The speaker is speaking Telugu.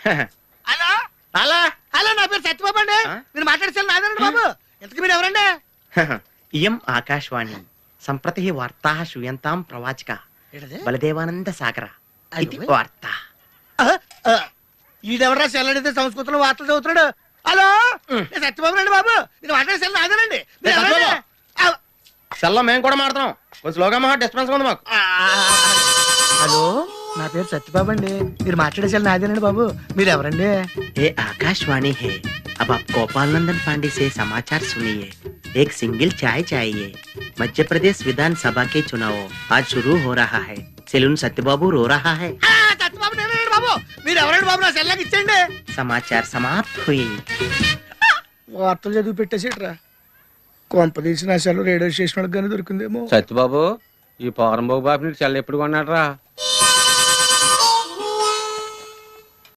హలో అలా హలో, నా పేరు సత్యబాబు అండి. మీరు మాట్లాడేసారు నాదేనండి బాబు. ఇంతకు మీరు ఎవరండి? ఇయం ఆకాశవాణి సంప్రతి వార్తా శ్రూయంతాం ప్రవాచక ఏంటది? బలదేవానంద సాగర ఇది అయ్యో. వార్త. ఈడెవరా సెల్లడితే సంస్కృతంలో వార్తలు చదువుతున్నాడు. హలో, నేను సత్యబాబు అండి బాబు. మీరు మాట్లాడేసారు నాదేనండి. మీరు ఎవరండి? సెల్లో మేము కూడా మాడతాం. కొంచెం స్లోగా మా డిస్టర్బెన్స్ ఉంది మాకు. హలో, నా పేరు సత్యబాబు అండి. మీరు మాట్లాడేసారు నాదేనండి బాబు. మీరు ఎవరండి? ये आकाशवाणी है। अब आप गोपाल नंदन पांडे से समाचार सुनिए। एक सिंगल चाय चाहिए। मध्य प्रदेश विधानसभा के चुनाव आज शुरू हो रहा है। सेलून सत्यबाबू रो रहा है। సత్యబాబు నేనండి బాబు. మీరు ఎవరండి బాబు? నా సెల్లాకి ఇచ్చేయండి. समाचार समाप्त हुई। వార్తలు చదివి పెట్టేసేట్రా. కొంప తీసి నా సెల్ రేడియో స్టేషన్ కానీ దొరికిందేమో. సత్యబాబు, ఈ పౌరం బాబు బాబు నీకు చెల్ల ఎప్పుడు కొన్నాడు రా?